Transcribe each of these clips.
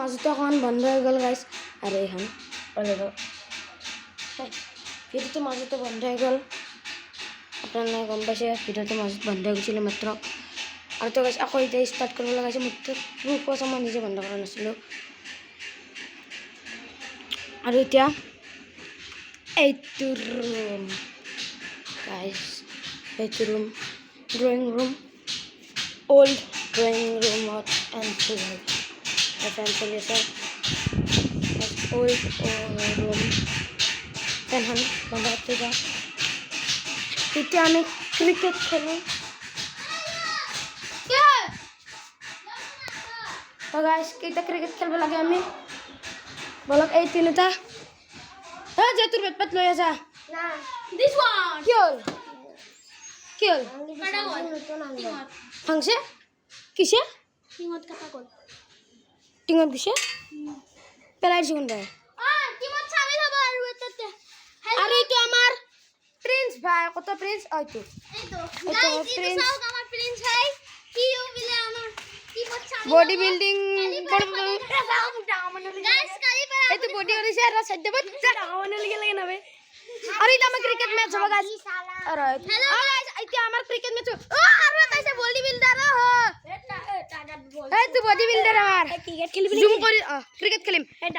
মাজতে অকণমান বন্ধ হৈ গ'ল গাইছ আৰু এইখন ভিডিঅ'টো মাজতে বন্ধ হৈ গ'ল আপোনালোকে গম পাইছে ভিডিঅ'টো মাজত বন্ধ হৈ গৈছিলে মাত্ৰ আৰু তো গাইছ আকৌ এতিয়া ষ্টাৰ্ট কৰিব লগা হৈছে মোৰতো প্ৰুফ মই নিজে বন্ধ কৰা নাছিলোঁ আৰু এতিয়া এইটো ৰুম গাইছ এইটো room drawing room old drawing room at entry essentially sir old room then banaate ga ite ame cricket khelu to guys kita cricket khelbo lage ame bolok ei tinota ha je tur bet loya ja na this one kyol kada gol Hangse? Kise? টিঙত কাটা গল টিঙত গিছে পেলাই দিছে কোনটা টিঙত চাবি লব আৰু এটাতে আৰু এইটো আমাৰ প্ৰিন্স ভাই কত প্ৰিন্স আইতো এইটো গাইস এইটো চাওক আমাৰ প্ৰিন্স ভাই কিও বিলে আমাৰ টিঙত চাবি বডি বিল্ডিং গাইস কালি পাৰা এইটো বডি কৰিছে আৰু সাইড দেব ডাঙৰ লাগে নাবে আৰু এটা আমাৰ ক্ৰিকেট ম্যাচ হ'ব গাইস আৰু গাইস এতিয়া আমাৰ ক্ৰিকেট ম্যাচ আৰু এটা আছে বডি বিল্ডাৰ এই তো বডি বিল্ডাৰ আমাৰ ক্ৰিকেট খেলিবি জুম কৰি ক্ৰিকেট খেলিম এই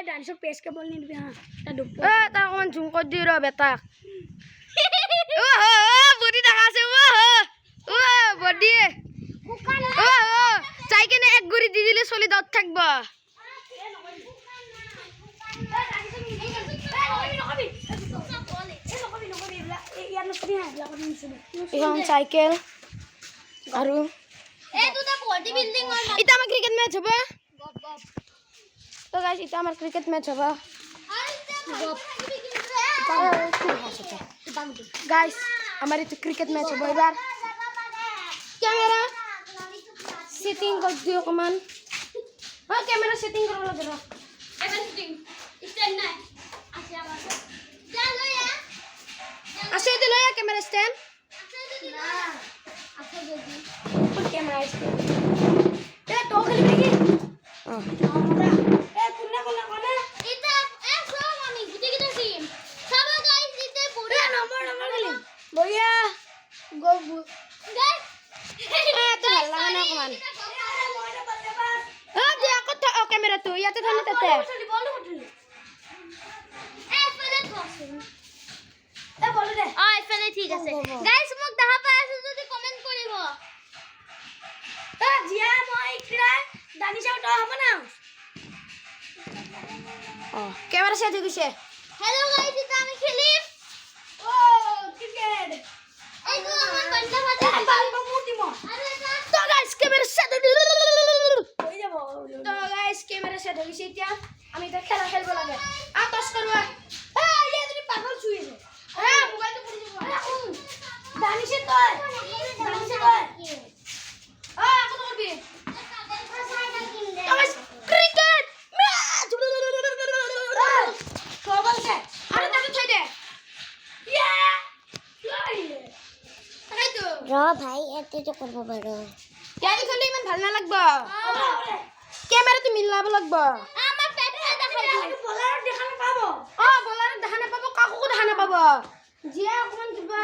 ডানিশৰ পেছকে বল নিদিবি হা তা ডুব তা অকমান জুম কৰি দি ৰ বেটা বডি দেখা আছে বডি চাই কেনে এক গুৰি দি দিলে চলি দাঁত থাকব এখন চাইকেল আৰু এই দুটা বডি বিল্ডিং আর এটা আমার ক্রিকেট ম্যাচ হবে তো গাইস এটা আমার ক্রিকেট ম্যাচ হবে গাইস আমার এটা ক্রিকেট ম্যাচ হবে এবার ক্যামেরা সেটিং করে দিও কমান হ্যাঁ ক্যামেরা সেটিং করব লাগে র এবার শুটিং স্ট্যান্ড নাই আছে আমার চলো ইয়া আসে তো লয়া ক্যামেরা স্ট্যান্ড না আছে যদি ফুল ক্যামেরা স্ট্যান্ড এ তো খালি দেখি আমরা এ কুন্না বলা কোনে এটা সব আমি গুটি গুটি টিম সব গাইস দিতে পুরো নম্বর খালি বইয়া গো গাইস তো ভালো লাগে না কমান দিয়া কত ক্যামেরা তো ইয়াতে থামে তাতে বল উঠলি ফেলে ধরছিস বলো দে ফেলে ঠিক আছে গাইস মোক দেখা পাই আছে যদি কমেন্ট কৰিব জিয়া মই ক্রা দানিশা তো হবে না ক্যামেরা সেট হয়ে গেছে হ্যালো গাইস এটা আমি খেলিম ক্রিকেট এই তো আমার ঘন্টা বাজে বাল মুটি মো আরে এটা তো গাইস ক্যামেরা সেট হয়ে যাব তো গাইস ক্যামেরা সেট হয়ে গেছে এতিয়া আমি এটা খেলা খেলব লাগে আতস করবা ইয়া তুমি পাগল ছুঁয়েছে মোবাইল তো পড়ে যাব দানিশা তো কত করবি ক্রিকেট ম্যাচ সবাই কে আরে তাকে ছাই দে ইয়া তাই তো র ভাই এতে তো করব পারো ইয়াতে খেলে ইমান ভাল না লাগব ক্যামেরাতে মিলাব লাগব আমার পেটটা দেখাই দিও বলার দেখানো পাবো বলার দেখানো পাবো কাকু দেখানো পাবো জিয়া অকমান কিবা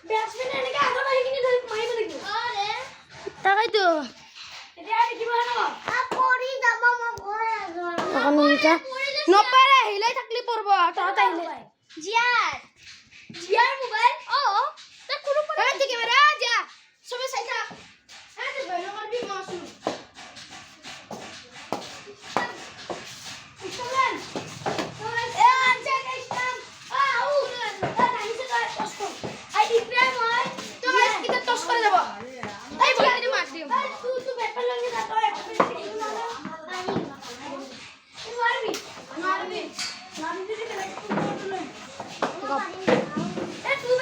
ব্যাটসম্যান এনেকা আগত আহি কিনি ধৰি মাৰিব লাগিব আরে তাই তো এটা আমি কি বানাবো পড়ি যাব মই এখন নিটা নপারে হিলাই থাকলি পড়ব তহত আহিলে জিয়ার মোবাইল তা কোনো এই ঠিক ক্যামেরা যা সবে চাই থাক এই তো ভাই আমার বি মাসু ইসলাম এ আচ্ছা ইসলাম আউ দানি সে টস কর আই ইব্রাহিম হয় তো এটা টস করে দেব এই বলতে মার দিও তুই ব্যাপার লাগে না তো মারবি মারবি মারবি দিতে লাগে এ তুই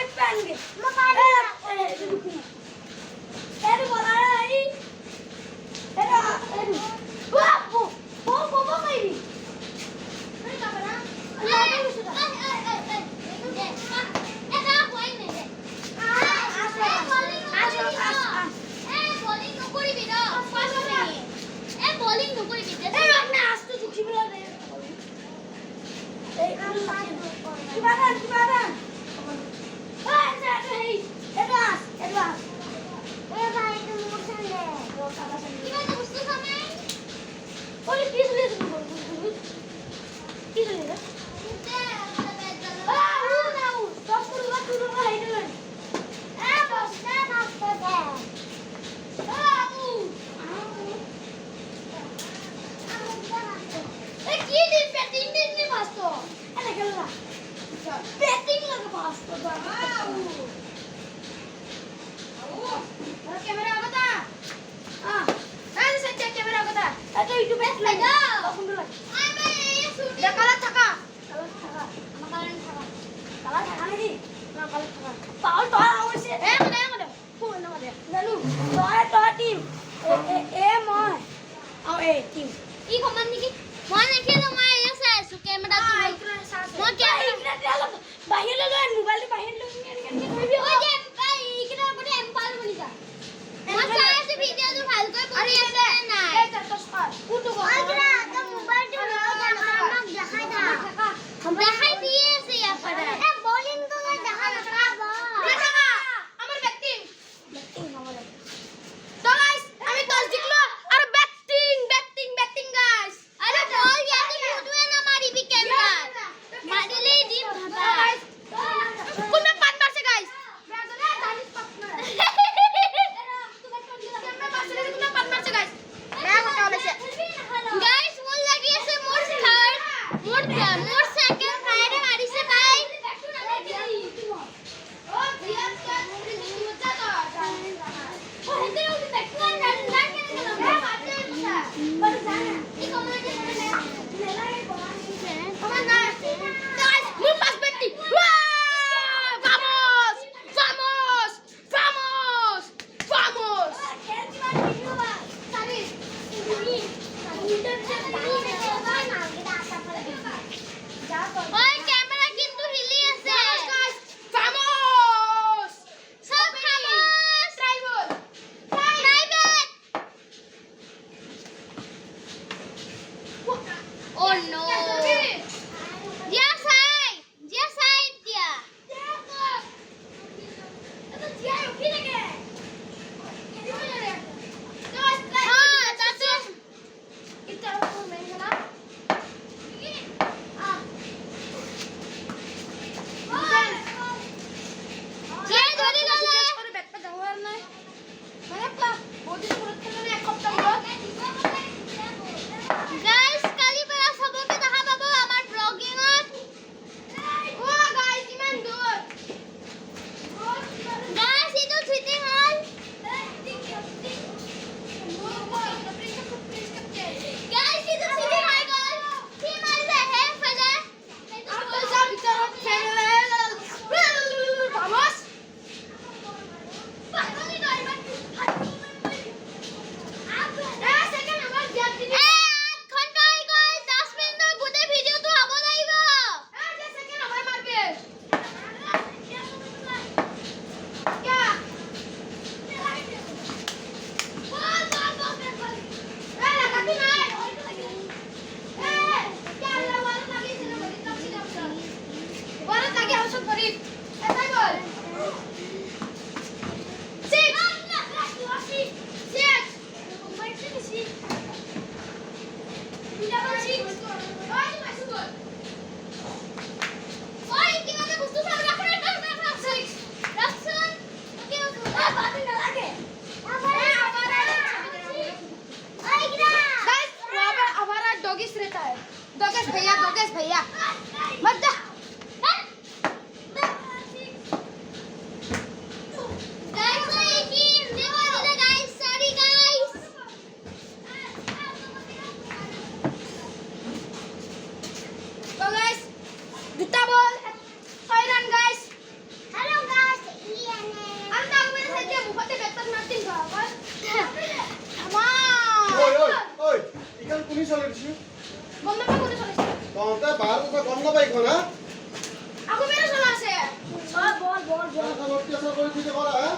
ব্যাটিং লাগে পাস করবা ক্যামেরা আগতা এই সত্যি ক্যামেরা আগতা এটা ইউটিউবে লাইক দাও বন্ধু লাইক আই ভাই এই শুট দে কালার থাকা আমার কালার থাকা নাকি না কালার থাকা পাউল তো আওছে মনে ফোন না মনে নালু তো টিম এ মই আও এ টিম ই কমান নেকি মই নেখেলো মই এই চাইছো কেমেৰা মই বাহিৰ লৈ মোবাইল বাহিৰ লৈ ঐ যে ভাই ইকিটা পৰে এম্পাল বনি যা মই চাইছো ভিডিওটো ভালকৈ বনি আছে নাই এই তস্কার উঠো গো আগরা তো মোবাইলটো আমাক দেখাই দা দেখাই দিয়ে আছে ইয়াৰ পৰা এ বোলিং তো দেখা নাপাব দেখা আমার ব্যাটিং আমার তো গাইস আমি টস জিতলো আর ব্যাটিং গাইস আরে বল ইয়াতে মুটুয়ে না মারিবি ক্যামেরা মারিলে দিম ভাবা কোনে পান মারছে গাইস বেজনে জানিস পাস না কেমনে মারছে কোনে পান মারছে গাইস বেয়া কথা হইছে গাইস মোর লাগি আছে মোর থার্ড মোর সেকেন্ড ফায়ারে মারিছে ভাই ও ভিয়াস কা মজা তো ও হেতে ওই ব্যাটু না না কেন গেল এ মারতে কথা বল জানা কি কমেন্ট করে নেলাই বলানি আমার না গাইস মুর পাস ব্যাটিং vamos ওই ক্যামেরা কিন্তু হিলি আছে vamos সব খামোশ ট্রাইবল প্রাইভেট ও নো জিয়া সাইড দিয়া হ্যাঁ তাতে জিয়া ধরি ললে গাইস কালি পৰা সবকে দেখা পাব আমাৰ ব্লগিংত গাইস ইটো চিটিং হল গাইস ইটো চিটিং হৈ গল কি মাৰিছে হে ফালে भैया मत जा Duta ball, 5 run guys. Hello guys, Ian. Ang tawag mo na sa tiyan mo, pati better natin ba? Come ওই on! ওই ওই ইকাল কোনি চলে দিছি বন্ধ করে করে চলেছে। তন্তে বার কথা গম না পাইখো না আগো মেরে চলে আসে। বল। কথা লটকে আসা করে দিতে পারা হ্যাঁ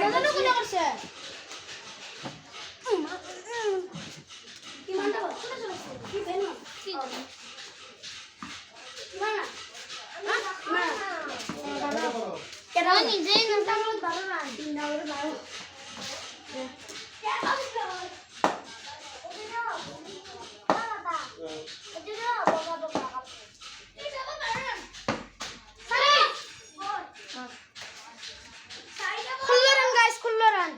নাজানো কোনে করছে? কি মানটা বল? কোনে চলে আসে? কি বেন না? কি? না। কেন নিজেই না তাহলে ভালো না, তিন ডাবলে ভালো। खुल्लो रन गाइस खुल्लो रन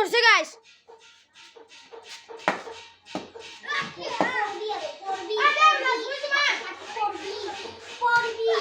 ধরছে গাইস পড়বি